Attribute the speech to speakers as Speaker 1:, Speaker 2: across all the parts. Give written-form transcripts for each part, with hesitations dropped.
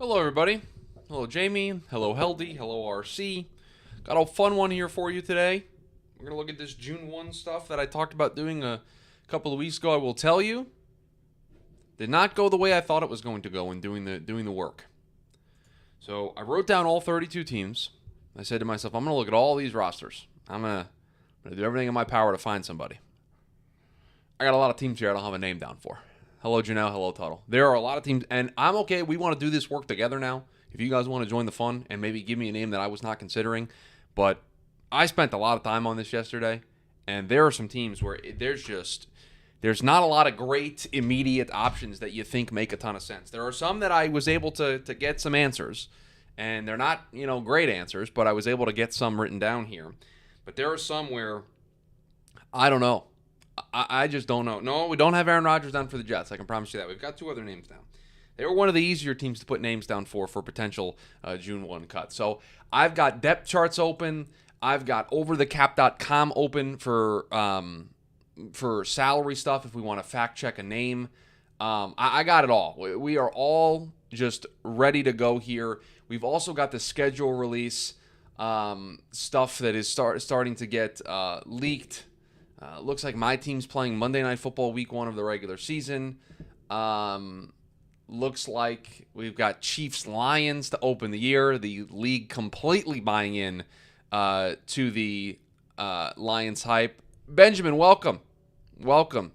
Speaker 1: Hello, everybody. Hello, Jamie. Hello, Heldy. Hello, RC. Got a fun one here for you today. We're going to look at this June 1 stuff that I talked about doing a couple of weeks ago. I will tell you, did not go the way I thought it was going to go in doing the work. So I wrote down all 32 teams. I said to myself, I'm going to look at all these rosters. I'm going to do everything in my power to find somebody. I got a lot of teams here I don't have a name down for. Hello, Janelle. Hello, Tuttle. There are a lot of teams, and I'm okay. We want to do this work together now. If you guys want to join the fun and maybe give me a name that I was not considering, but I spent a lot of time on this yesterday, and there are some teams where there's not a lot of great immediate options that you think make a ton of sense. There are some that I was able to get some answers, and they're not great answers, but I was able to get some written down here. But there are some where I don't know. I just don't know. No, we don't have Aaron Rodgers down for the Jets. I can promise you that. We've got two other names down. They were one of the easier teams to put names down for potential June 1 cut. So I've got depth charts open. I've got overthecap.com open for salary stuff if we want to fact check a name. I got it all. We are all just ready to go here. We've also got the schedule release stuff that is starting to get leaked. Looks like my team's playing Monday Night Football week 1 of the regular season. Looks like we've got Chiefs-Lions to open the year. The league completely buying in to the Lions hype. Benjamin, welcome. Welcome.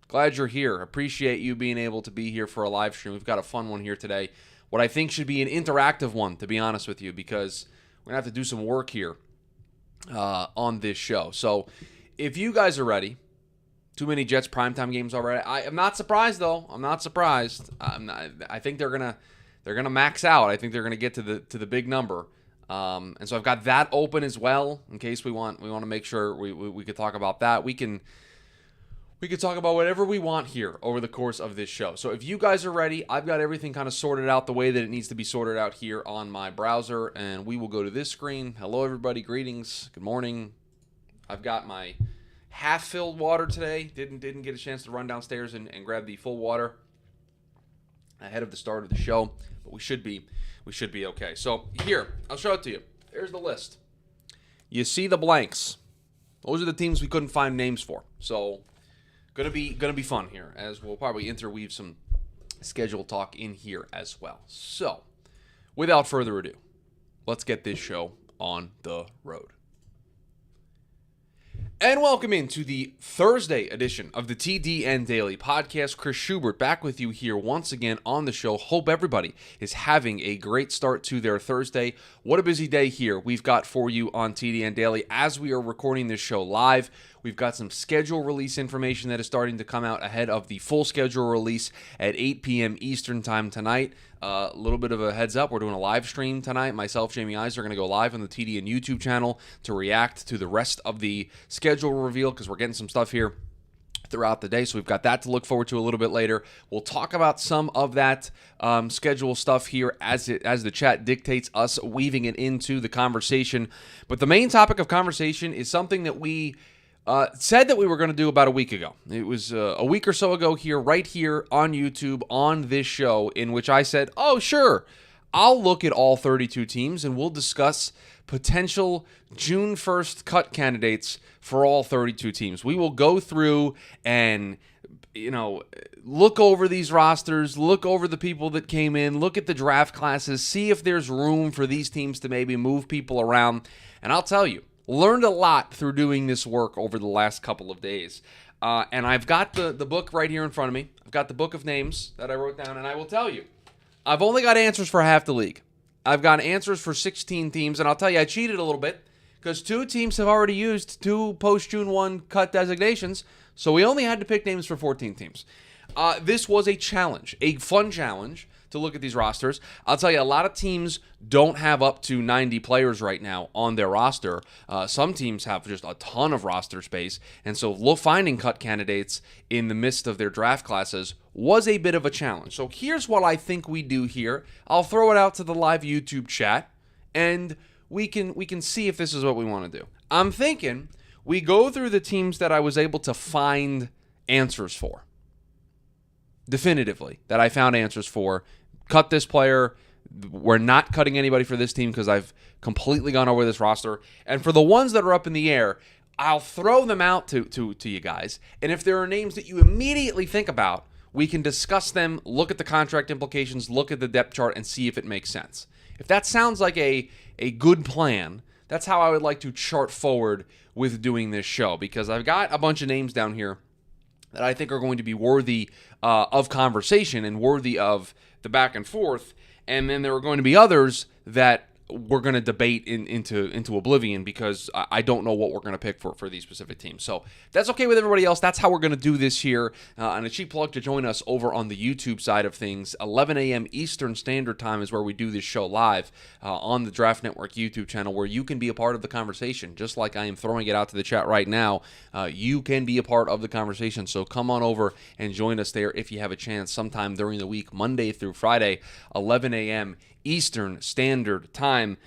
Speaker 1: Glad you're here. Appreciate you being able to be here for a live stream. We've got a fun one here today. What I think should be an interactive one, to be honest with you, because we're going to have to do some work here on this show. So if you guys are ready, too many Jets primetime games already. I am not surprised, though. I'm not surprised. I think they're gonna max out. I think they're gonna get to the big number. And so I've got that open as well in case we want to make sure we could talk about that. We could talk about whatever we want here over the course of this show. So if you guys are ready, I've got everything kind of sorted out the way that it needs to be sorted out here on my browser, and we will go to this screen. Hello, everybody. Greetings. Good morning. I've got my half-filled water today. Didn't get a chance to run downstairs and grab the full water ahead of the start of the show, but we should be okay. So here, I'll show it to you. There's the list. You see the blanks. Those are the teams we couldn't find names for. So gonna be fun here, as we'll probably interweave some schedule talk in here as well. So without further ado, let's get this show on the road. And welcome into the Thursday edition of the TDN Daily podcast. Chris Schubert back with you here once again on the show. Hope everybody is having a great start to their Thursday. What a busy day here we've got for you on TDN Daily as we are recording this show live. We've got some schedule release information that is starting to come out ahead of the full schedule release at 8 p.m. Eastern time tonight. A little bit of a heads up, we're doing a live stream tonight. Myself, Jamie Eis, are going to go live on the TDN YouTube channel to react to the rest of the schedule reveal because we're getting some stuff here throughout the day. So we've got that to look forward to a little bit later. We'll talk about some of that schedule stuff here as the chat dictates us weaving it into the conversation. But the main topic of conversation is something that we said that we were going to do about a week ago. It was a week or so ago here, right here on YouTube, on this show, in which I said, oh, sure, I'll look at all 32 teams and we'll discuss potential June 1st cut candidates for all 32 teams. We will go through and, look over these rosters, look over the people that came in, look at the draft classes, see if there's room for these teams to maybe move people around. And I'll tell you, learned a lot through doing this work over the last couple of days. And I've got the book right here in front of me. I've got the book of names that I wrote down, and I will tell you, I've only got answers for half the league. I've got answers for 16 teams, and I'll tell you, I cheated a little bit because 2 teams have already used 2 post-June 1 cut designations, so we only had to pick names for 14 teams. This was a challenge, a fun challenge to look at these rosters. I'll tell you, a lot of teams don't have up to 90 players right now on their roster. Some teams have just a ton of roster space, and so finding cut candidates in the midst of their draft classes was a bit of a challenge. So here's what I think we do here. I'll throw it out to the live YouTube chat, and we can see if this is what we want to do. I'm thinking we go through the teams that I was able to find answers for. Definitively, that I found answers for. Cut this player, We're not cutting anybody for this team because I've completely gone over this roster. And for the ones that are up in the air, I'll throw them out to you guys. And if there are names that you immediately think about, we can discuss them, look at the contract implications, look at the depth chart, and see if it makes sense. If that sounds like a good plan, that's how I would like to chart forward with doing this show, because I've got a bunch of names down here that I think are going to be worthy of conversation and worthy of the back and forth. And then there are going to be others that we're going to debate into oblivion, because I don't know what we're going to pick for these specific teams. So that's okay with everybody else. That's how we're going to do this here. And a cheap plug to join us over on the YouTube side of things. 11 a.m. Eastern Standard Time is where we do this show live on the Draft Network YouTube channel, where you can be a part of the conversation. Just like I am throwing it out to the chat right now, you can be a part of the conversation. So come on over and join us there if you have a chance sometime during the week, Monday through Friday, 11 a.m. Eastern Standard Time.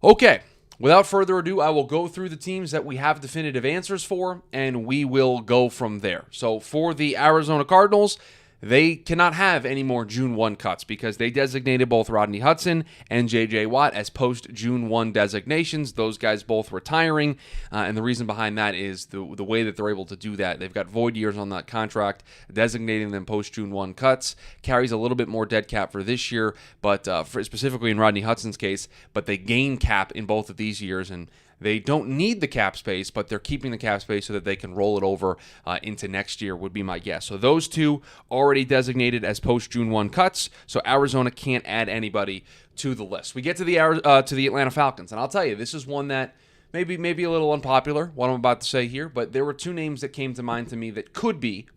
Speaker 1: Okay, without further ado, I will go through the teams that we have definitive answers for, and we will go from there. So for the Arizona Cardinals, they cannot have any more June 1 cuts because they designated both Rodney Hudson and J.J. Watt as post-June 1 designations. Those guys both retiring, and the reason behind that is the way that they're able to do that. They've got void years on that contract. Designating them post-June 1 cuts carries a little bit more dead cap for this year, but specifically in Rodney Hudson's case, but they gain cap in both of these years, and they don't need the cap space, but they're keeping the cap space so that they can roll it over into next year, would be my guess. So those two already designated as post-June 1 cuts, so Arizona can't add anybody to the list. We get to the Atlanta Falcons, and I'll tell you, this is one that maybe a little unpopular, what I'm about to say here, but there were two names that came to mind to me that could be,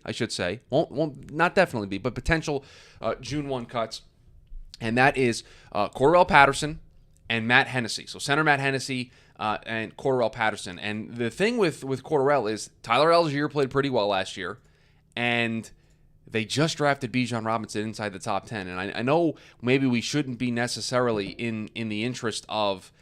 Speaker 1: I should say, won't not definitely be, but potential June 1 cuts, and that is Cordarrelle Patterson and Matt Hennessy. So center Matt Hennessy and Cordarrelle Patterson. And the thing with Cordarrelle is Tyler Algier played pretty well last year, and they just drafted Bijan Robinson inside the top 10. And I know maybe we shouldn't be necessarily in the interest of,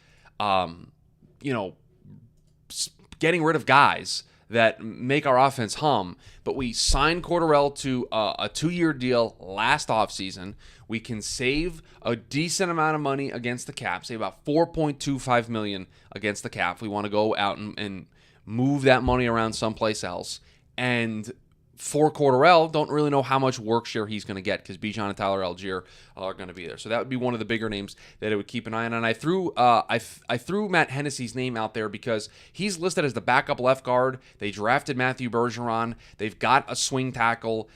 Speaker 1: getting rid of guys that make our offense hum, but we signed Cordarrelle to a 2-year deal last offseason. We can save a decent amount of money against the cap, save about $4.25 million against the cap. We want to go out and move that money around someplace else. And for Cordarrelle, don't really know how much work share he's going to get because Bijan and Tyler Algier are going to be there. So that would be one of the bigger names that I would keep an eye on. And I threw Matt Hennessy's name out there because he's listed as the backup left guard. They drafted Matthew Bergeron. They've got a swing tackle.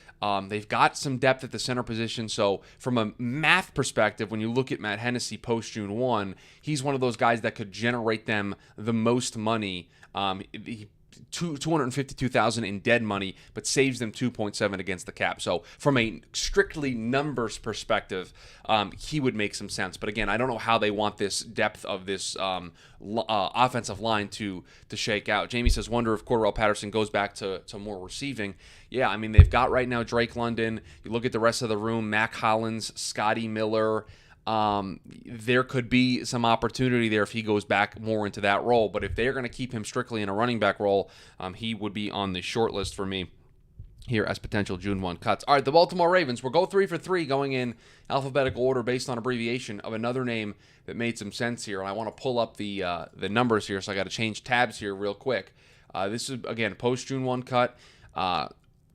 Speaker 1: They've got some depth at the center position. So from a math perspective, when you look at Matt Hennessy post-June 1, he's one of those guys that could generate them the most money. $252,000 in dead money, but saves them 2.7 against the cap. So from a strictly numbers perspective, he would make some sense. But again, I don't know how they want this depth of this offensive line to shake out. Jamie says, wonder if Cordarrelle Patterson goes back to more receiving. Yeah, I mean, they've got right now Drake London. You look at the rest of the room, Mac Hollins, Scotty Miller. There could be some opportunity there if he goes back more into that role. But if they're going to keep him strictly in a running back role, he would be on the short list for me here as potential June 1 cuts. All right, the Baltimore Ravens. We'll go 3 for 3 going in alphabetical order based on abbreviation of another name that made some sense here. And I want to pull up the numbers here, so I got to change tabs here real quick. This is, again, post-June 1 cut.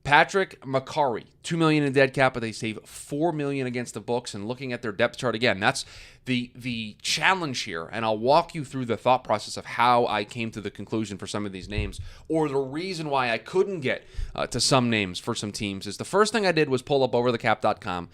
Speaker 1: Patrick McCarry, $2 million in dead cap, but they save $4 million against the books. And looking at their depth chart again, that's the challenge here. And I'll walk you through the thought process of how I came to the conclusion for some of these names, or the reason why I couldn't get to some names for some teams. Is the first thing I did was pull up overthecap.com,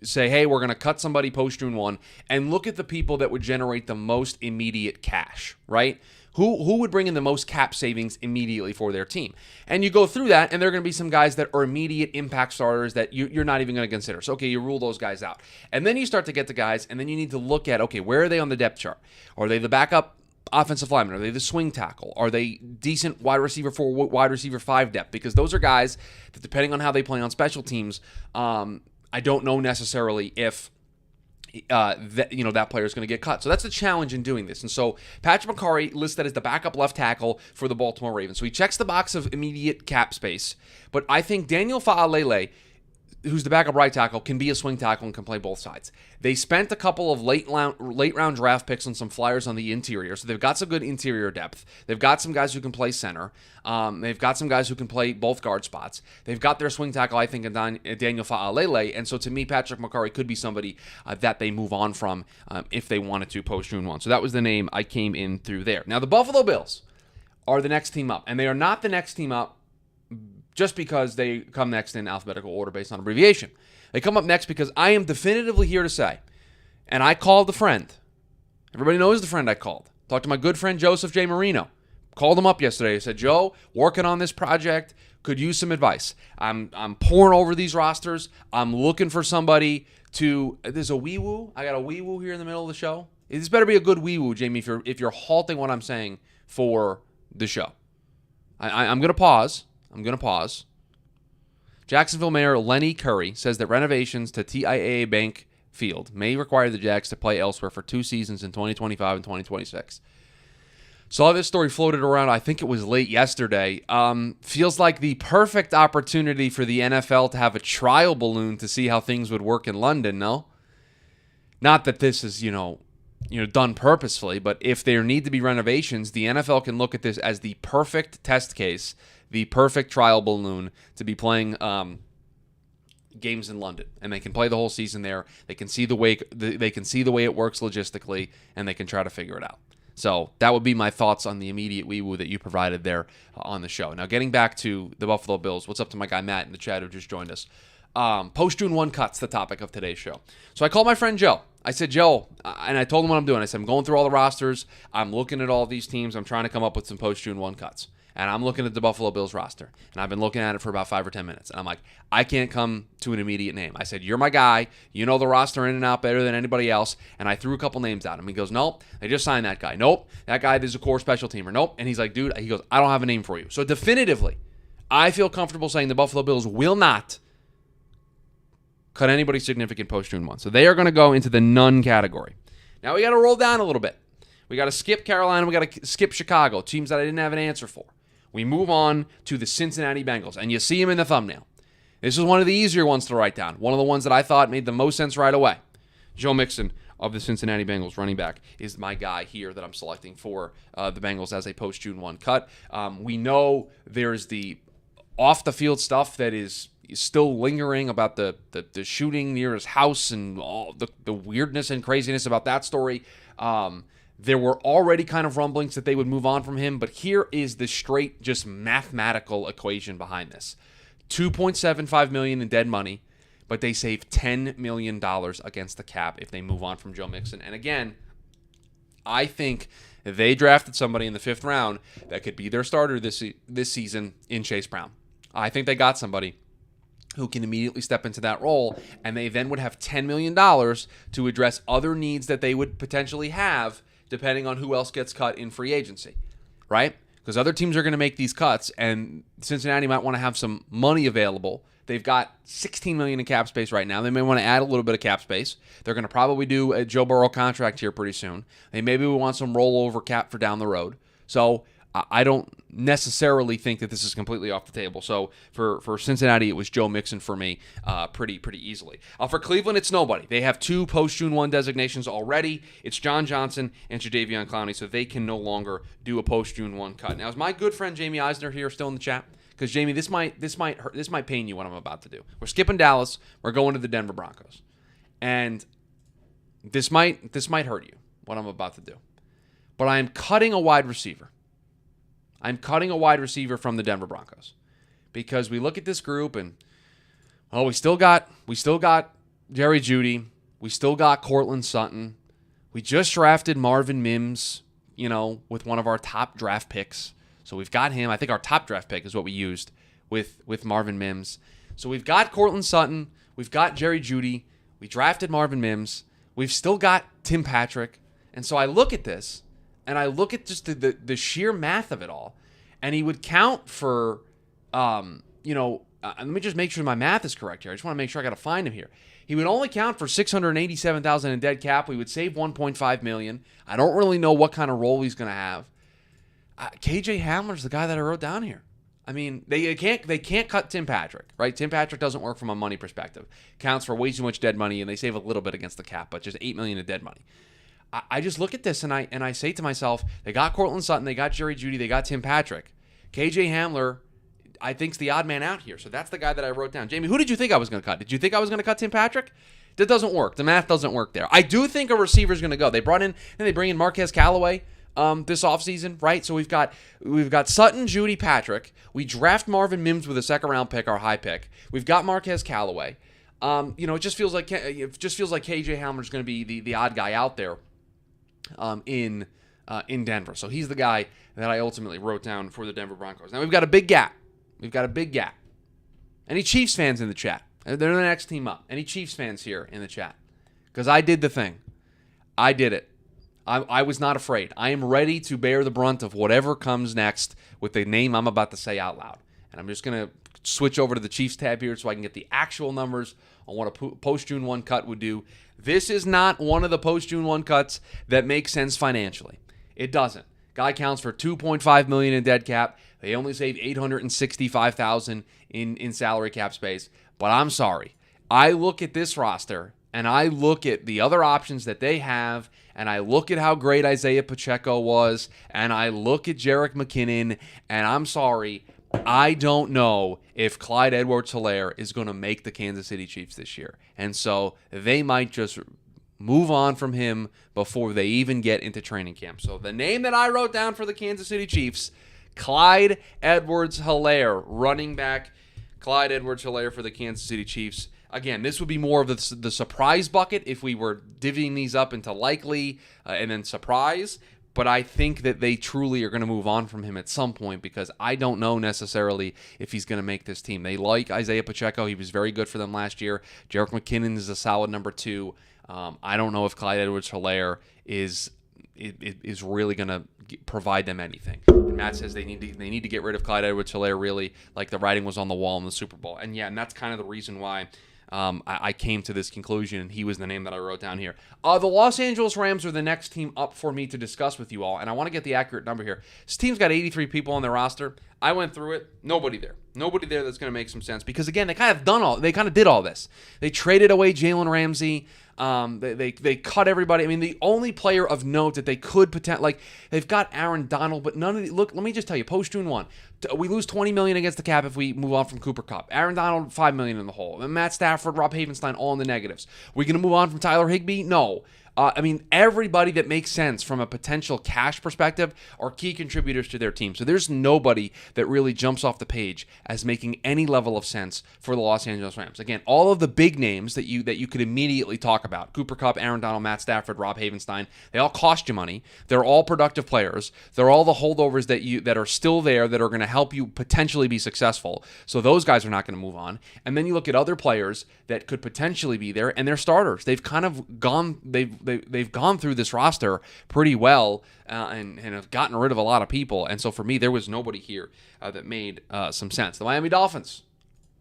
Speaker 1: say, hey, we're going to cut somebody post-June 1, and look at the people that would generate the most immediate cash, right? Who would bring in the most cap savings immediately for their team? And you go through that, and there are going to be some guys that are immediate impact starters that you're not even going to consider. So, okay, you rule those guys out. And then you start to get the guys, and then you need to look at, okay, where are they on the depth chart? Are they the backup offensive lineman? Are they the swing tackle? Are they decent wide receiver 4, wide receiver 5 depth? Because those are guys that, depending on how they play on special teams, I don't know necessarily if that player is going to get cut. So that's the challenge in doing this. And so Patrick McCarry listed as the backup left tackle for the Baltimore Ravens. So he checks the box of immediate cap space. But I think Daniel Fa'alele who's the backup right tackle, can be a swing tackle and can play both sides. They spent a couple of late round draft picks on some flyers on the interior, so they've got some good interior depth. They've got some guys who can play center. They've got some guys who can play both guard spots. They've got their swing tackle, I think, in Daniel Fa'alele, and so to me, Patrick McCurry could be somebody that they move on from if they wanted to post June 1. So that was the name I came in through there. Now, the Buffalo Bills are the next team up, and they are not the next team up just because they come next in alphabetical order based on abbreviation. They come up next because I am definitively here to say, and I called the friend. Everybody knows the friend I called. Talked to my good friend Joseph J. Marino. Called him up yesterday. I said, Joe, working on this project, could use some advice. I'm pouring over these rosters. I'm looking for somebody to. There's a wee woo. I got a wee woo here in the middle of the show. This better be a good wee woo, Jamie. If you're halting what I'm saying for the show, I'm gonna pause. Jacksonville Mayor Lenny Curry says that renovations to TIAA Bank Field may require the Jags to play elsewhere for 2 seasons in 2025 and 2026. Saw this story floated around, I think it was late yesterday. Feels like the perfect opportunity for the NFL to have a trial balloon to see how things would work in London, no? Not that this is, done purposefully, but if there need to be renovations, the NFL can look at this as the perfect test case, the perfect trial balloon to be playing games in London, and they can play the whole season there. They can see the way it works logistically, and they can try to figure it out. So that would be my thoughts on the immediate wee-woo that you provided there on the show. Now, getting back to the Buffalo Bills, what's up to my guy Matt in the chat who just joined us? Post-June 1 cuts, the topic of today's show. So I called my friend Joe. I said, Joe, and I told him what I'm doing. I said, I'm going through all the rosters. I'm looking at all these teams. I'm trying to come up with some post-June 1 cuts. And I'm looking at the Buffalo Bills roster. And I've been looking at it for about 5 or 10 minutes. And I'm like, I can't come to an immediate name. I said, you're my guy. You know the roster in and out better than anybody else. And I threw a couple names at him. He goes, nope, they just signed that guy. Nope, that guy is a core special teamer. Nope. And he's like, dude, he goes, I don't have a name for you. So definitively, I feel comfortable saying the Buffalo Bills will not cut anybody significant post-June 1. So they are going to go into the none category. Now we got to roll down a little bit. We got to skip Carolina. We got to skip Chicago, teams that I didn't have an answer for. We move on to the Cincinnati Bengals, and you see them in the thumbnail. This is one of the easier ones to write down, one of the ones that I thought made the most sense right away. Joe Mixon of the Cincinnati Bengals, running back, is my guy here that I'm selecting for the Bengals as a post-June 1 cut. We know there's the off-the-field stuff that is still lingering about the shooting near his house and all the weirdness and craziness about that story. There were already kind of rumblings that they would move on from him, but here is the straight, just mathematical equation behind this. $2.75 million in dead money, but they save $10 million against the cap if they move on from Joe Mixon. And again, I think they drafted somebody in the 5th round that could be their starter this season in Chase Brown. I think they got somebody who can immediately step into that role, and they then would have $10 million to address other needs that they would potentially have depending on who else gets cut in free agency, right? Because other teams are going to make these cuts, and Cincinnati might want to have some money available. They've got $16 million in cap space right now. They may want to add a little bit of cap space. They're going to probably do a Joe Burrow contract here pretty soon. They maybe will want some rollover cap for down the road. So I don't necessarily think that this is completely off the table. So for Cincinnati, it was Joe Mixon for me pretty easily. For Cleveland, it's nobody. They have 2 post-June 1 designations already. It's John Johnson and Jadeveon Clowney, so they can no longer do a post-June 1 cut. Now, is my good friend Jamie Eisner here still in the chat? Because Jamie, this might hurt, this might pain you what I'm about to do. We're skipping Dallas. We're going to the Denver Broncos, and this might hurt you what I'm about to do. But I am cutting a wide receiver. I'm cutting a wide receiver from the Denver Broncos because we look at this group and we still got Jerry Jeudy, we still got Cortland Sutton, we just drafted Marvin Mims, with one of our top draft picks. So we've got him. I think our top draft pick is what we used with Marvin Mims. So we've got Cortland Sutton, we've got Jerry Jeudy, we drafted Marvin Mims, we've still got Tim Patrick, and so I look at this. And I look at just the sheer math of it all, and he would count for, let me just make sure my math is correct here. I just want to make sure I got to find him here. He would only count for $687,000 in dead cap. We would save $1.5 million. I don't really know what kind of role he's going to have. KJ Hamler's the guy that I wrote down here. I mean, they can't cut Tim Patrick, right? Tim Patrick doesn't work from a money perspective. Counts for way too much dead money, and they save a little bit against the cap, but just $8 million in dead money. I just look at this and I say to myself, they got Cortland Sutton, they got Jerry Jeudy, they got Tim Patrick. KJ Hamler, I think's the odd man out here. So that's the guy that I wrote down. Jamie, who did you think I was going to cut? Did you think I was going to cut Tim Patrick? That doesn't work. The math doesn't work there. I do think a receiver's going to go. They bring in Marquez Callaway this offseason, right? So we've got Sutton, Jeudy, Patrick. We draft Marvin Mims with a second-round pick, our high pick. We've got Marquez Callaway. It just feels like KJ Hamler's going to be the odd guy out there in Denver. So he's the guy that I ultimately wrote down for the Denver Broncos. Now we've got a big gap. Any Chiefs fans in the chat? They're the next team up. Any Chiefs fans here in the chat? Because I did the thing. I did it. I was not afraid. I am ready to bear the brunt of whatever comes next with the name I'm about to say out loud. And I'm just going to switch over to the Chiefs tab here so I can get the actual numbers on what a post-June 1 cut would do. This is not one of the post-June 1 cuts that makes sense financially. It doesn't. Guy counts for $2.5 million in dead cap. They only save $865,000 in salary cap space. But I'm sorry. I look at this roster and I look at the other options that they have, and I look at how great Isaiah Pacheco was, and I look at Jerick McKinnon, and I'm sorry, I don't know if Clyde Edwards-Helaire is going to make the Kansas City Chiefs this year. And so they might just move on from him before they even get into training camp. So the name that I wrote down for the Kansas City Chiefs, Clyde Edwards-Helaire, running back Clyde Edwards-Helaire for the Kansas City Chiefs. Again, this would be more of the surprise bucket if we were divvying these up into likely and then surprise. But I think that they truly are going to move on from him at some point because I don't know necessarily if he's going to make this team. They like Isaiah Pacheco. He was very good for them last year. Jerick McKinnon is a solid number 2. I don't know if Clyde Edwards-Helaire is really going to provide them anything. And Matt says they need to get rid of Clyde Edwards-Helaire, really, like the writing was on the wall in the Super Bowl. And that's kind of the reason why I came to this conclusion, and he was the name that I wrote down here. The Los Angeles Rams are the next team up for me to discuss with you all, and I want to get the accurate number here. This team's got 83 people on their roster. I went through it. Nobody there that's going to make some sense because, again, they kind of did all this. They traded away Jalen Ramsey. They cut everybody. I mean, the only player of note that they could potentially, they've got Aaron Donald, but none of the, look, let me just tell you, post-June 1, we lose $20 million against the cap if we move on from Cooper Kupp. Aaron Donald, $5 million in the hole. And Matt Stafford, Rob Havenstein, all in the negatives. We going to move on from Tyler Higbee? No. Everybody that makes sense from a potential cash perspective are key contributors to their team. So there's nobody that really jumps off the page as making any level of sense for the Los Angeles Rams. Again, all of the big names that you could immediately talk about, Cooper Kupp, Aaron Donald, Matt Stafford, Rob Havenstein, they all cost you money. They're all productive players. They're all the holdovers that are still there that are going to help you potentially be successful. So those guys are not going to move on. And then you look at other players that could potentially be there, and they're starters. They've kind of gone they've gone through this roster pretty well and have gotten rid of a lot of people. And so for me, there was nobody here that made some sense. The Miami Dolphins,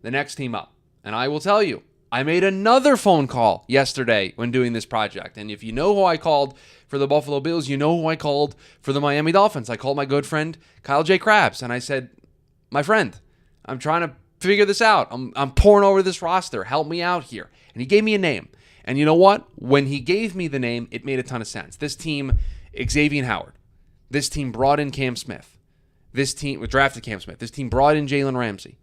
Speaker 1: the next team up. And I will tell you, I made another phone call yesterday when doing this project. And if you know who I called for the Buffalo Bills, you know who I called for the Miami Dolphins. I called my good friend Kyle J. Krabs, and I said, my friend, I'm trying to figure this out. I'm pouring over this roster. Help me out here. And he gave me a name. And you know what? When he gave me the name, it made a ton of sense. This team, Xavier Howard. This team brought in Cam Smith. This team drafted Cam Smith. This team brought in Jalen Ramsey.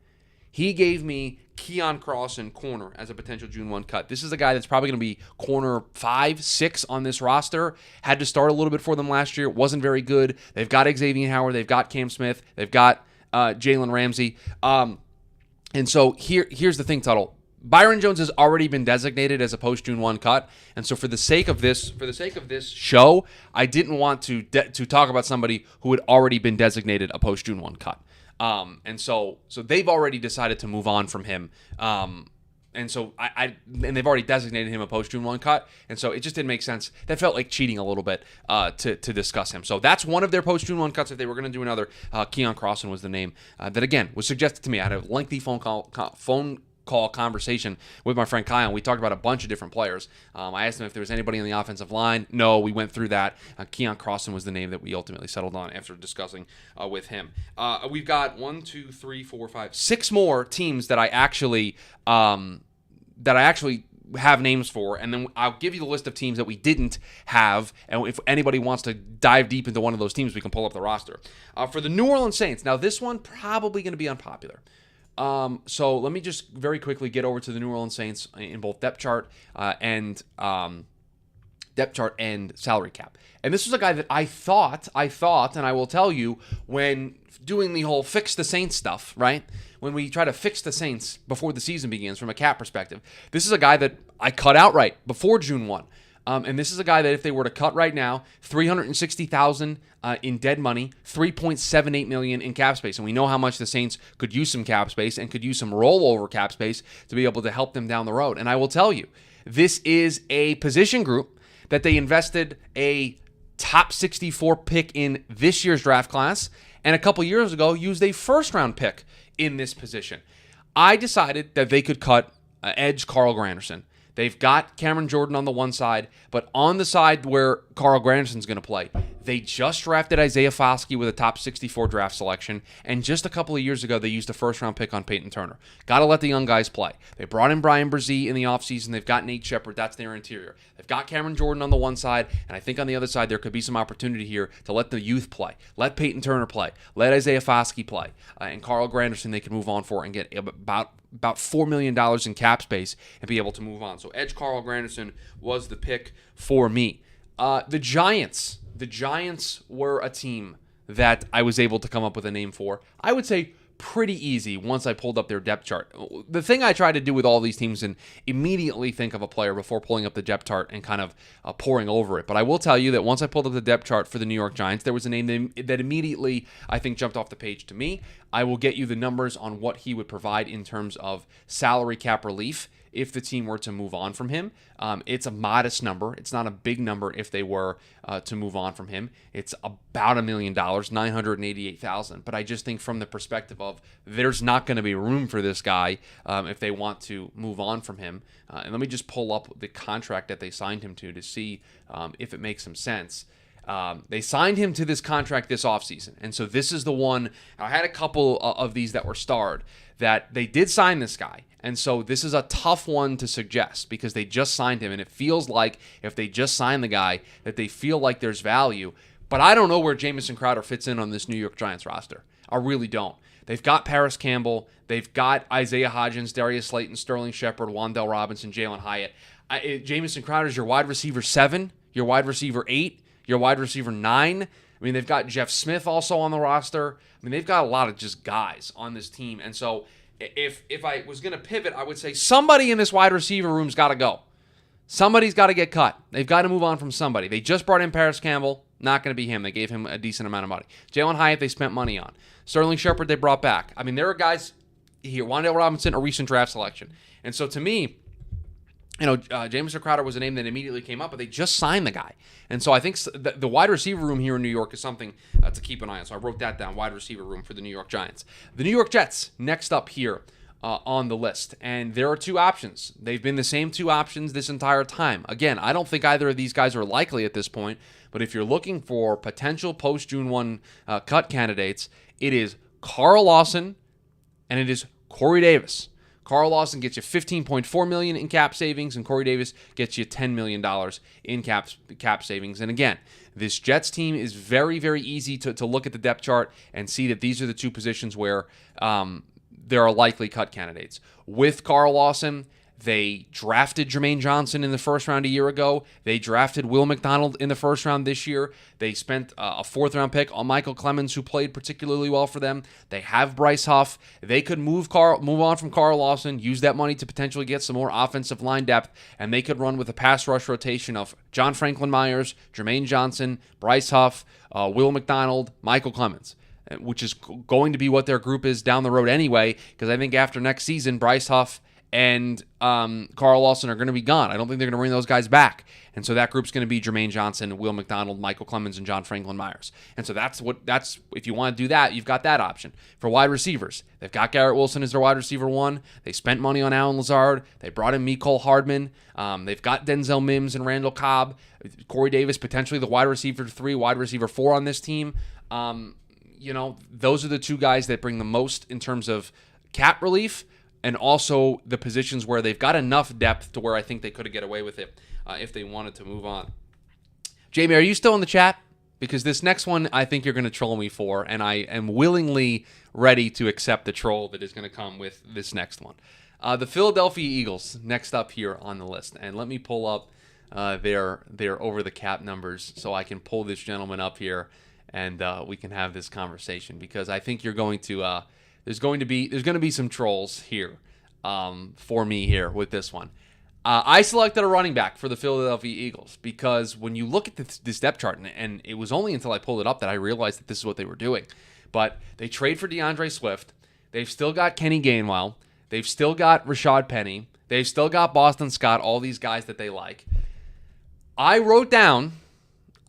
Speaker 1: He gave me Keon Cross in corner as a potential June 1 cut. This is a guy that's probably going to be corner 5, 6 on this roster. Had to start a little bit for them last year. Wasn't very good. They've got Xavier Howard. They've got Cam Smith. They've got Jalen Ramsey. And so here's the thing, Tuttle. Byron Jones has already been designated as a post-June 1 cut, and so for the sake of this show, I didn't want to talk about somebody who had already been designated a post-June 1 cut. And so they've already decided to move on from him. And so and they've already designated him a post-June 1 cut, and so it just didn't make sense. That felt like cheating a little bit to discuss him. So that's one of their post-June 1 cuts. If they were going to do another, Keon Crossan was the name that, again, was suggested to me. I had a lengthy phone call conversation with my friend Kyle, and we talked about a bunch of different players. I asked him if there was anybody on the offensive line. No, we went through that. Keon Crossan was the name that we ultimately settled on after discussing with him. We've got 6 more teams that I actually have names for, and then I'll give you the list of teams that we didn't have, and if anybody wants to dive deep into one of those teams, we can pull up the roster. For the New Orleans Saints, now this one probably going to be unpopular. So let me just very quickly get over to the New Orleans Saints in both depth chart and salary cap. And this was a guy that I thought, and I will tell you, when doing the whole fix the Saints stuff, right? When we try to fix the Saints before the season begins from a cap perspective, this is a guy that I cut outright before June 1. And this is a guy that if they were to cut right now, $360,000 in dead money, $3.78 million in cap space. And we know how much the Saints could use some cap space and could use some rollover cap space to be able to help them down the road. And I will tell you, this is a position group that they invested a top 64 pick in this year's draft class, and a couple years ago used a first-round pick in this position. I decided that they could cut edge Carl Granderson. They've got Cameron Jordan on the one side, but on the side where Carl Granderson's going to play, they just drafted Isaiah Foskey with a top 64 draft selection, and just a couple of years ago, they used a first-round pick on Peyton Turner. Got to let the young guys play. They brought in Brian Brzee in the offseason. They've got Nate Shepard. That's their interior. They've got Cameron Jordan on the one side, and I think on the other side, there could be some opportunity here to let the youth play. Let Peyton Turner play. Let Isaiah Foskey play. And Carl Granderson, they can move on for and get about $4 million in cap space and be able to move on. So edge Carl Granderson was the pick for me. The Giants were a team that I was able to come up with a name for. I would say pretty easy once I pulled up their depth chart. The thing I try to do with all these teams and immediately think of a player before pulling up the depth chart and kind of pouring over it. But I will tell you that once I pulled up the depth chart for the New York Giants, there was a name that immediately I think jumped off the page to me. I will get you the numbers on what he would provide in terms of salary cap relief if the team were to move on from him. It's a modest number. It's not a big number if they were to move on from him. It's about $1 million, $988,000. But I just think from the perspective of there's not going to be room for this guy if they want to move on from him. And let me just pull up the contract that they signed him to see if it makes some sense. They signed him to this contract this offseason. And so this is the one. I had a couple of these that were starred that they did sign this guy. And so this is a tough one to suggest because they just signed him. And it feels like if they just signed the guy that they feel like there's value. But I don't know where Jamison Crowder fits in on this New York Giants roster. I really don't. They've got Paris Campbell. They've got Isaiah Hodgins, Darius Slayton, Sterling Shepard, Wan'Dale Robinson, Jalen Hyatt. Jamison Crowder is your wide receiver 7, your wide receiver 8, your wide receiver 9. I mean, they've got Jeff Smith also on the roster. I mean, they've got a lot of just guys on this team. And so if I was going to pivot, I would say somebody in this wide receiver room's got to go. Somebody's got to get cut. They've got to move on from somebody. They just brought in Paris Campbell. Not going to be him. They gave him a decent amount of money. Jalen Hyatt, they spent money on. Sterling Shepard, they brought back. I mean, there are guys here. Wan'Dale Robinson, a recent draft selection. And so to me, Jamison Crowder was a name that immediately came up, but they just signed the guy. And so I think the wide receiver room here in New York is something to keep an eye on. So I wrote that down, wide receiver room for the New York Giants. The New York Jets, next up here on the list. And there are two options. They've been the same two options this entire time. Again, I don't think either of these guys are likely at this point, but if you're looking for potential post-June 1 cut candidates, it is Carl Lawson and it is Corey Davis. Carl Lawson gets you $15.4 million in cap savings, and Corey Davis gets you $10 million in cap savings. And again, this Jets team is very, very easy to look at the depth chart and see that these are the two positions where there are likely cut candidates. With Carl Lawson, they drafted Jermaine Johnson in the first round a year ago. They drafted Will McDonald in the first round this year. They spent a fourth-round pick on Michael Clemens, who played particularly well for them. They have Bryce Huff. They could move on from Carl Lawson, use that money to potentially get some more offensive line depth, and they could run with a pass rush rotation of John Franklin Myers, Jermaine Johnson, Bryce Huff, Will McDonald, Michael Clemens, which is going to be what their group is down the road anyway, because I think after next season, Bryce Huff and Carl Lawson are going to be gone. I don't think they're going to bring those guys back. And so that group's going to be Jermaine Johnson, Will McDonald, Michael Clemens, and John Franklin Myers. And so that's if you want to do that, you've got that option. For wide receivers, they've got Garrett Wilson as their wide receiver 1. They spent money on Alan Lazard. They brought in Mecole Hardman. They've got Denzel Mims and Randall Cobb. Corey Davis, potentially the wide receiver 3, wide receiver 4 on this team. Those are the two guys that bring the most in terms of cap relief, and also the positions where they've got enough depth to where I think they could get away with it if they wanted to move on. Jamie, are you still in the chat? Because this next one I think you're going to troll me for, and I am willingly ready to accept the troll that is going to come with this next one. The Philadelphia Eagles, next up here on the list. And let me pull up their over-the-cap numbers so I can pull this gentleman up here and we can have this conversation, because I think you're going to there's going to be some trolls here for me here with this one. I selected a running back for the Philadelphia Eagles because when you look at this depth chart, and it was only until I pulled it up that I realized that this is what they were doing. But they trade for DeAndre Swift. They've still got Kenny Gainwell. They've still got Rashad Penny. They've still got Boston Scott, all these guys that they like. I wrote down...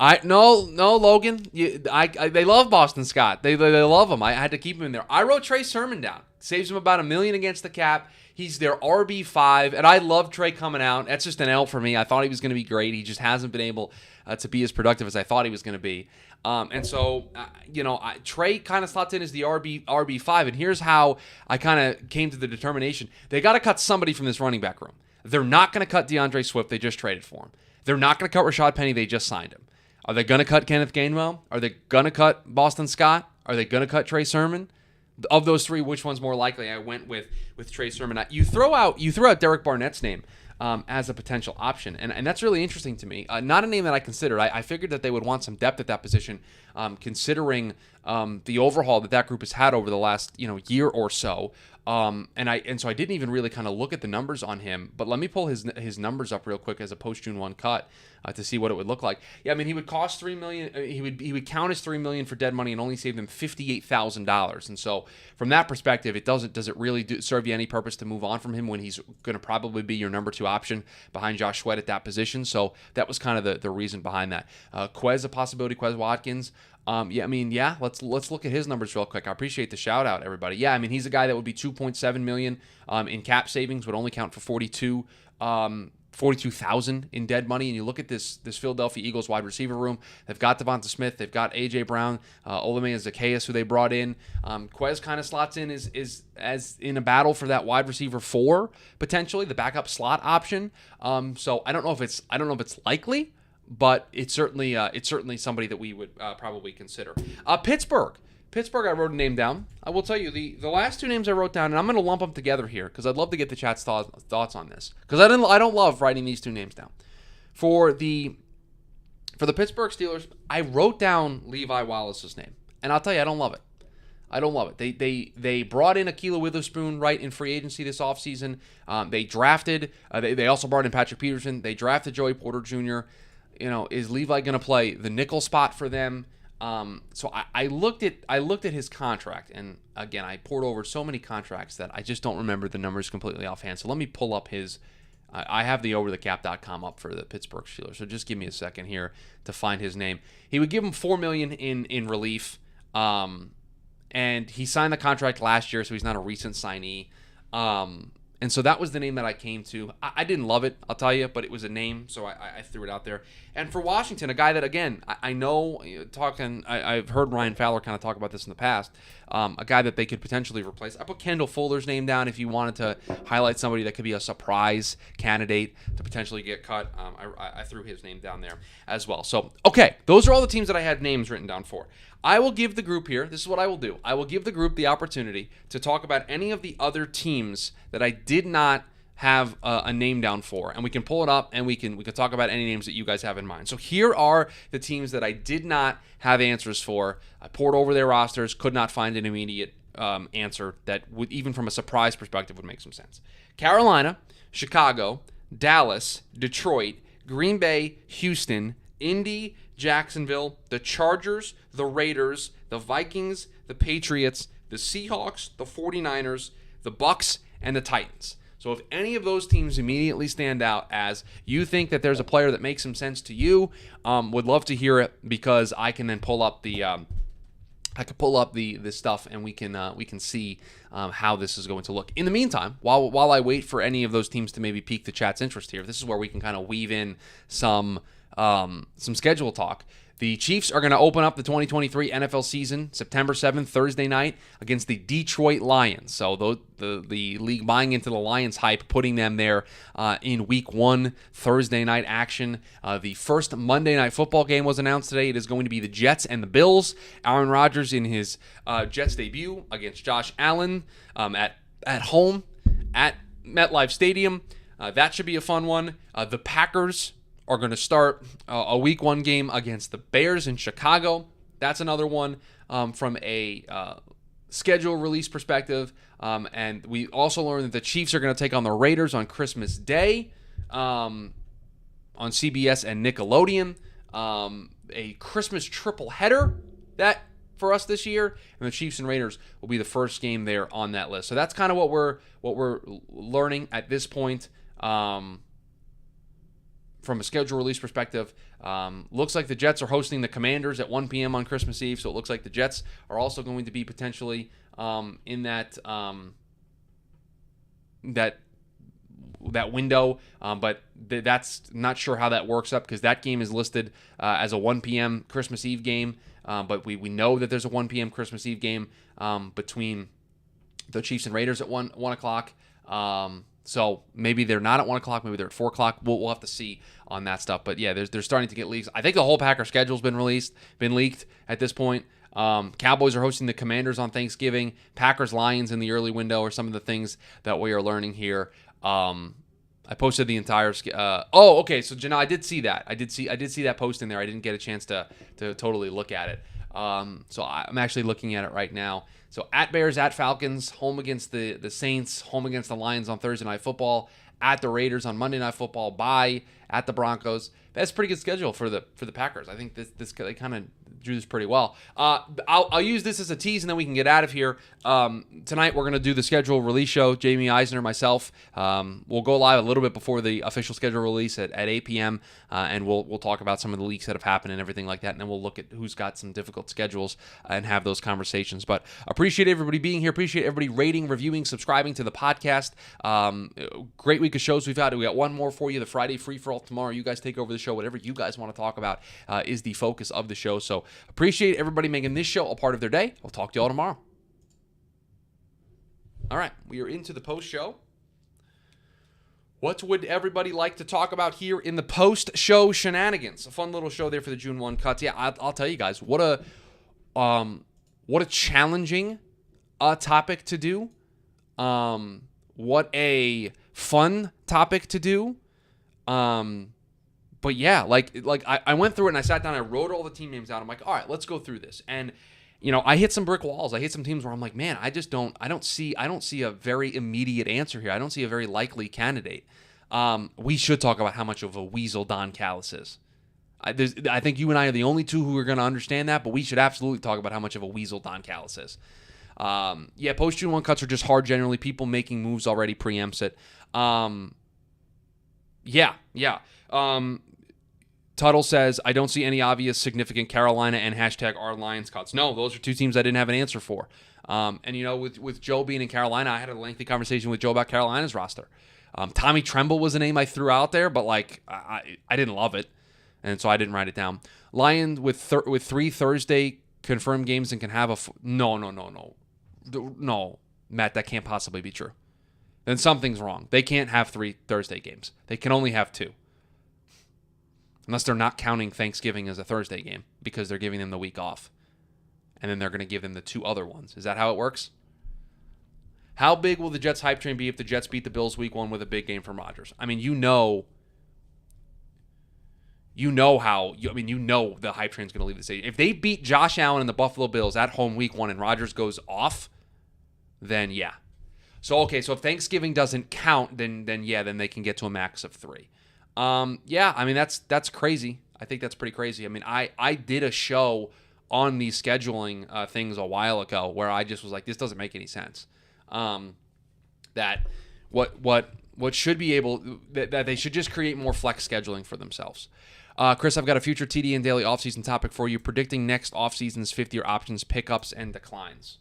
Speaker 1: Logan. They love Boston Scott. They love him. I had to keep him in there. I wrote Trey Sermon down. Saves him about $1 million against the cap. He's their RB5, and I love Trey coming out. That's just an L for me. I thought he was going to be great. He just hasn't been able to be as productive as I thought he was going to be. Trey kind of slots in as the RB5, and here's how I kind of came to the determination. They got to cut somebody from this running back room. They're not going to cut DeAndre Swift. They just traded for him. They're not going to cut Rashad Penny. They just signed him. Are they going to cut Kenneth Gainwell? Are they going to cut Boston Scott? Are they going to cut Trey Sermon? Of those three, which one's more likely? I went with Trey Sermon. You throw out Derek Barnett's name as a potential option, and that's really interesting to me. Not a name that I considered. I figured that they would want some depth at that position, considering the overhaul that group has had over the last year or so. And so I didn't even really kind of look at the numbers on him, but let me pull his numbers up real quick as a post-June 1 cut to see what it would look like. Yeah, I mean, he would cost $3 million. He would count as $3 million for dead money and only save them $58,000. And so from that perspective, does it really serve you any purpose to move on from him when he's going to probably be your number 2 option behind Josh Sweat at that position? So that was kind of the reason behind that. Quez a possibility, Quez Watkins. Let's look at his numbers real quick. I appreciate the shout out, everybody. Yeah, I mean, he's a guy that would be $2.7 million in cap savings, would only count for 42,000 in dead money. And you look at this Philadelphia Eagles wide receiver room. They've got Devonta Smith. They've got A.J. Brown, Olamide Zaccheaus, who they brought in. Quez kind of slots in is as in a battle for that wide receiver 4, potentially the backup slot option. So I don't know if it's likely, but it's certainly somebody that we would probably consider. Pittsburgh, I wrote a name down. I will tell you the last 2 names I wrote down, and I'm going to lump them together here because I'd love to get the chat's thoughts on this, because I don't love writing these 2 names down. For the Pittsburgh Steelers, I wrote down Levi Wallace's name, and I'll tell you, I don't love it. They brought in Ahkello Witherspoon right in free agency this offseason. They drafted. They also brought in Patrick Peterson. They drafted Joey Porter Jr. Is Levi going to play the nickel spot for them? So I looked at his contract, and again, I poured over so many contracts that I just don't remember the numbers completely offhand. So let me pull up his. I have the overthecap.com up for the Pittsburgh Steelers. So just give me a second here to find his name. He would give him $4 million in relief, and he signed the contract last year, so he's not a recent signee. And so that was the name that I came to. I didn't love it, I'll tell you, but it was a name, so I threw it out there. And for Washington, a guy that, again, I know, I've heard Ryan Fowler kind of talk about this in the past, a guy that they could potentially replace. I put Kendall Fuller's name down if you wanted to highlight somebody that could be a surprise candidate to potentially get cut. I threw his name down there as well. So, okay, those are all the teams that I had names written down for. I will give the group here, this is what I will do. I will give the group the opportunity to talk about any of the other teams that I did not have a name down for. And we can pull it up and we can talk about any names that you guys have in mind. So here are the teams that I did not have answers for. I poured over their rosters, could not find an immediate answer that would, even from a surprise perspective, would make some sense. Carolina, Chicago, Dallas, Detroit, Green Bay, Houston, Indy, Jacksonville, the Chargers, the Raiders, the Vikings, the Patriots, the Seahawks, the 49ers, the Bucks, and the Titans. So if any of those teams immediately stand out as you think that there's a player that makes some sense to you, would love to hear it, because I can then pull up the stuff, and we can see how this is going to look. In the meantime, while I wait for any of those teams to maybe pique the chat's interest here, this is where we can kind of weave in some schedule talk. The Chiefs are going to open up the 2023 NFL season September 7th, Thursday night, against the Detroit Lions. So the league buying into the Lions hype, putting them there in Week 1, Thursday night action. The first Monday Night Football game was announced today. It is going to be the Jets and the Bills. Aaron Rodgers in his Jets debut against Josh Allen at home at MetLife Stadium. That should be a fun one. The Packers are going to start a Week 1 game against the Bears in Chicago. That's another one from a schedule release perspective. And we also learned that the Chiefs are going to take on the Raiders on Christmas Day on CBS and Nickelodeon. A Christmas triple header that for us this year, and the Chiefs and Raiders will be the first game there on that list. So that's kind of what we're learning at this point. From a schedule release perspective, looks like the Jets are hosting the Commanders at 1 p.m. on Christmas Eve, so it looks like the Jets are also going to be potentially in that window, but that's not sure how that works up, because that game is listed as a 1 p.m. Christmas Eve game, but we know that there's a 1 p.m. Christmas Eve game between the Chiefs and Raiders at 1 o'clock. So maybe they're not at 1 o'clock, maybe they're at 4 o'clock. We'll have to see on that stuff. But yeah, they're starting to get leaks. I think the whole Packer schedule's been leaked at this point. Cowboys are hosting the Commanders on Thanksgiving. Packers Lions in the early window are some of the things that we are learning here. I posted the entire. Okay. So Janelle, I did see that. I did see that post in there. I didn't get a chance to totally look at it. So I'm actually looking at it right now. So at Bears, at Falcons, home against the Saints, home against the Lions on Thursday Night Football, at the Raiders on Monday Night Football, bye at the Broncos. That's a pretty good schedule for the Packers. I think this they kind of drew this pretty well. I'll use this as a tease, and then we can get out of here. Tonight we're going to do the schedule release show. Jamie Eisner, myself, we'll go live a little bit before the official schedule release at 8 p.m. And we'll talk about some of the leaks that have happened and everything like that, and then we'll look at who's got some difficult schedules and have those conversations. But appreciate everybody being here. Appreciate everybody rating, reviewing, subscribing to the podcast. Great week of shows we've had. We got one more for you, the Friday Free For All tomorrow. You guys take over the show. Whatever you guys want to talk about is the focus of the show. So appreciate everybody making this show a part of their day. I'll talk to you all tomorrow. All right, we are into the post show. What would everybody like to talk about here in the post-show shenanigans? A fun little show there for the June 1 cuts. Yeah, I'll tell you guys, what a challenging topic to do. What a fun topic to do. But yeah, like I went through it and I sat down, I wrote all the team names out. I'm like, all right, let's go through this. And I hit some brick walls. I hit some teams where I'm like, man, I don't see a very immediate answer here. I don't see a very likely candidate. We should talk about how much of a weasel Don Callis is. I think you and I are the only two who are going to understand that, but we should absolutely talk about how much of a weasel Don Callis is. Post June 1 cuts are just hard generally. People making moves already preempts it. Tuttle says, I don't see any obvious significant Carolina and #our Lions cuts. No, those are two teams I didn't have an answer for. With Joe being in Carolina, I had a lengthy conversation with Joe about Carolina's roster. Tommy Tremble was a name I threw out there, but I didn't love it, and so I didn't write it down. Lions with 3 Thursday confirmed games and can have No, Matt, that can't possibly be true. Then something's wrong. They can't have 3 Thursday games. They can only have 2. Unless they're not counting Thanksgiving as a Thursday game because they're giving them the week off. And then they're going to give them the 2 other ones. Is that how it works? How big will the Jets hype train be if the Jets beat the Bills week 1 with a big game from Rodgers? I mean, you know the hype train's going to leave the stadium. If they beat Josh Allen and the Buffalo Bills at home week 1 and Rodgers goes off, then yeah. So if Thanksgiving doesn't count, then they can get to a max of 3. That's crazy. I think that's pretty crazy. I mean, I did a show on these scheduling things a while ago where I just was like, this doesn't make any sense. That what should be able that they should just create more flex scheduling for themselves. Chris, I've got a future TDN Daily offseason topic for you, predicting next offseason's 50-year options pickups and declines.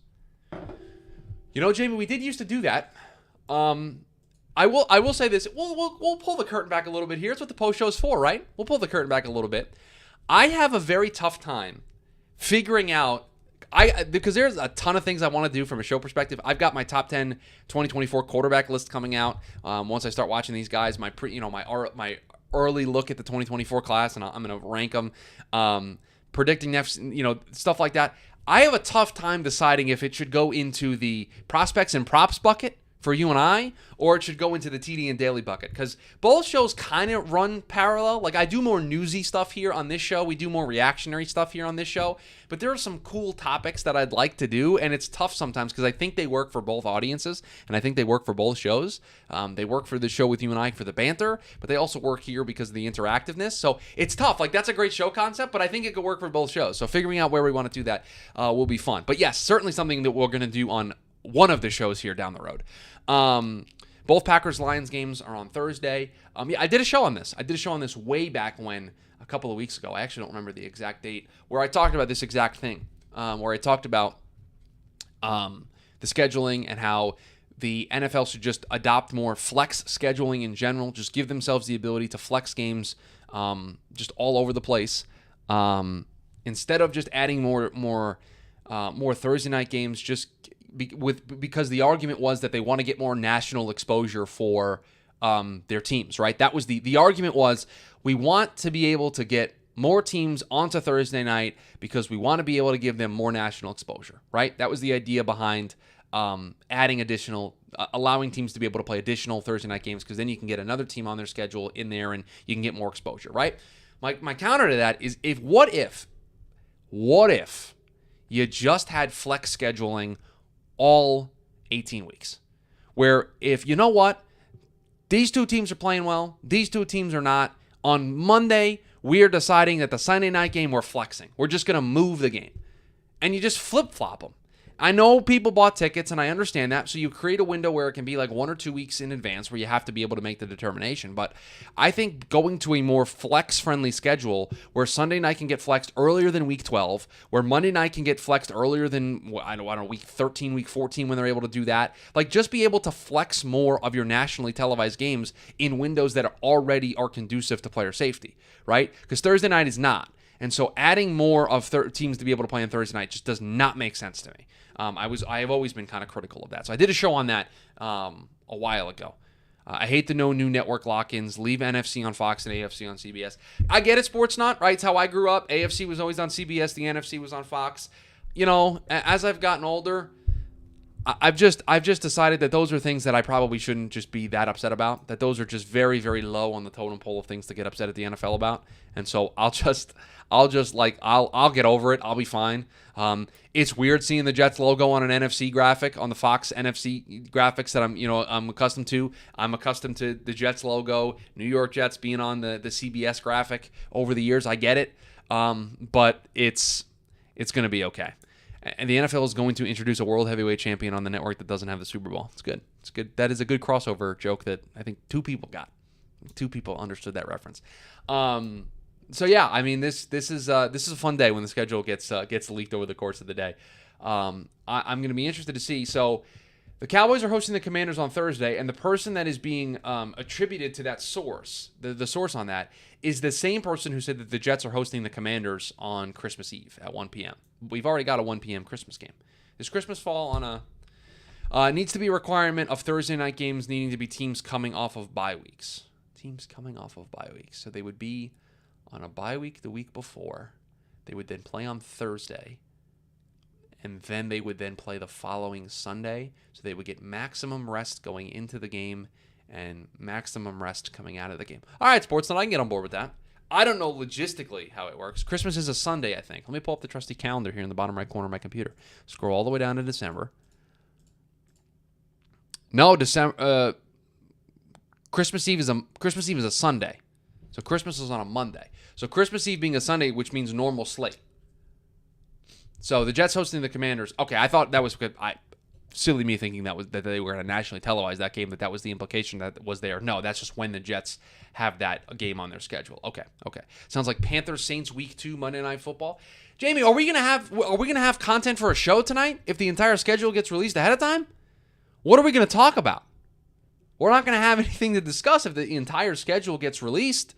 Speaker 1: You know, Jamie, we did used to do that. I will say this. We'll pull the curtain back a little bit here. It's what the post show is for, right? We'll pull the curtain back a little bit. I have a very tough time figuring out, because there's a ton of things I want to do from a show perspective. I've got my top 10 2024 quarterback list coming out. Once I start watching these guys, my early look at the 2024 class, and I'm going to rank them, predicting next, stuff like that. I have a tough time deciding if it should go into the prospects and props bucket for you and I, or it should go into the TDN Daily bucket, because both shows kind of run parallel. Like, I do more newsy stuff here on this show. We do more reactionary stuff here on this show, but there are some cool topics that I'd like to do, and it's tough sometimes because I think they work for both audiences, and I think they work for both shows. They work for the show with you and I for the banter, but they also work here because of the interactiveness. So it's tough. Like, that's a great show concept, but I think it could work for both shows. So figuring out where we want to do that will be fun. But yes, certainly something that we're going to do on one of the shows here down the road. Both Packers-Lions games are on Thursday. I did a show on this. I did a show on this way back when, a couple of weeks ago. I actually don't remember the exact date, where I talked about this exact thing, where I talked about the scheduling and how the NFL should just adopt more flex scheduling in general, just give themselves the ability to flex games just all over the place. Instead of just adding more Thursday night games, because the argument was that they want to get more national exposure for their teams, right? That was the argument was, we want to be able to get more teams onto Thursday night because we want to be able to give them more national exposure, right? That was the idea behind adding allowing teams to be able to play additional Thursday night games, because then you can get another team on their schedule in there and you can get more exposure, right? My counter to that is, what if you just had flex scheduling all 18 weeks, where if, you know what, these two teams are playing well, these two teams are not, on Monday, we are deciding that the Sunday night game, we're flexing. We're just going to move the game. And you just flip-flop them. I know people bought tickets, and I understand that, so you create a window where it can be like 1 or 2 weeks in advance where you have to be able to make the determination. But I think going to a more flex-friendly schedule where Sunday night can get flexed earlier than Week 12, where Monday night can get flexed earlier than, I don't know, Week 13, Week 14 when they're able to do that. Like, just be able to flex more of your nationally televised games in windows that already are conducive to player safety, right? Because Thursday night is not. And so adding more of teams to be able to play on Thursday night just does not make sense to me. I have always been kind of critical of that. So I did a show on that a while ago. I hate the no new network lock-ins. Leave NFC on Fox and AFC on CBS. I get it, Sportsnut, right? It's how I grew up. AFC was always on CBS. The NFC was on Fox. You know, as I've gotten older, I've just decided that those are things that I probably shouldn't just be that upset about. That those are just very, very low on the totem pole of things to get upset at the NFL about. And so I'll get over it. I'll be fine. It's weird seeing the Jets logo on an NFC graphic, on the Fox NFC graphics that I'm accustomed to. I'm accustomed to the Jets logo, New York Jets being on the CBS graphic over the years. I get it. But it's going to be okay. And the NFL is going to introduce a world heavyweight champion on the network that doesn't have the Super Bowl. It's good. It's good. That is a good crossover joke that I think 2 people got. 2 people understood that reference. So yeah, I mean, this is a fun day when the schedule gets leaked over the course of the day. I'm going to be interested to see. So the Cowboys are hosting the Commanders on Thursday, and the person that is being attributed to that source, the source on that, is the same person who said that the Jets are hosting the Commanders on Christmas Eve at 1 p.m. We've already got a 1 p.m. Christmas game. Does Christmas fall on needs to be a requirement of Thursday night games needing to be teams coming off of bye weeks. Teams coming off of bye weeks. So they would be on a bye week the week before. They would then play on Thursday. And then they would then play the following Sunday. So they would get maximum rest going into the game and maximum rest coming out of the game. All right, Sportsnet, I can get on board with that. I don't know logistically how it works. Christmas is a Sunday, I think. Let me pull up the trusty calendar here in the bottom right corner of my computer. Scroll all the way down to December. No, December. Christmas Eve is a Sunday. So Christmas is on a Monday. So Christmas Eve being a Sunday, which means normal slate. So the Jets hosting the Commanders. Okay, I thought that was good. silly me thinking that they were going to nationally televise that game, that was the implication that was there. No, that's just when the Jets have that game on their schedule. Okay. Sounds like Panthers Saints Week 2 Monday Night Football. Jamie, are we gonna have content for a show tonight if the entire schedule gets released ahead of time? What are we gonna talk about? We're not gonna have anything to discuss if the entire schedule gets released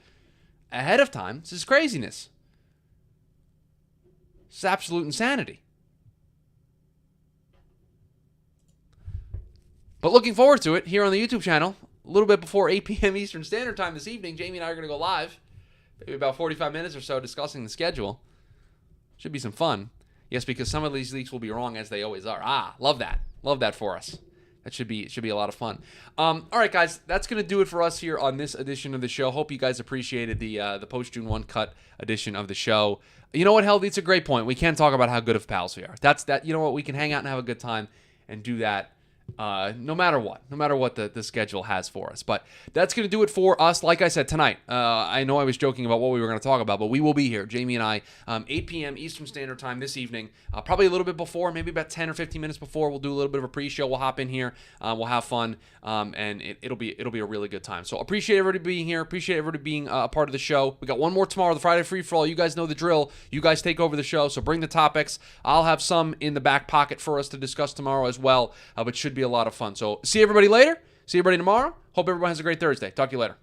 Speaker 1: ahead of time. This is craziness. This is absolute insanity. But looking forward to it here on the YouTube channel. A little bit before 8 p.m. Eastern Standard Time this evening, Jamie and I are going to go live. Maybe about 45 minutes or so discussing the schedule. Should be some fun. Yes, because some of these leaks will be wrong, as they always are. Love that. Love that for us. That should be a lot of fun. All right, guys, that's going to do it for us here on this edition of the show. Hope you guys appreciated the post-June 1 cut edition of the show. You know what, Held? It's a great point. We can talk about how good of pals we are. You know what? We can hang out and have a good time and do that no matter what the schedule has for us. But that's going to do it for us. Like I said, tonight, I know I was joking about what we were going to talk about, but we will be here, Jamie and I, 8 p.m. Eastern Standard Time this evening, probably a little bit before, maybe about 10 or 15 minutes before. We'll do a little bit of a pre-show. We'll hop in here. We'll have fun, and it'll be a really good time. So appreciate everybody being here. Appreciate everybody being a part of the show. We got one more tomorrow, the Friday Free-For-All. You guys know the drill. You guys take over the show, so bring the topics. I'll have some in the back pocket for us to discuss tomorrow as well, but should be a lot of fun. So see everybody later. See everybody tomorrow. Hope everyone has a great Thursday. Talk to you later.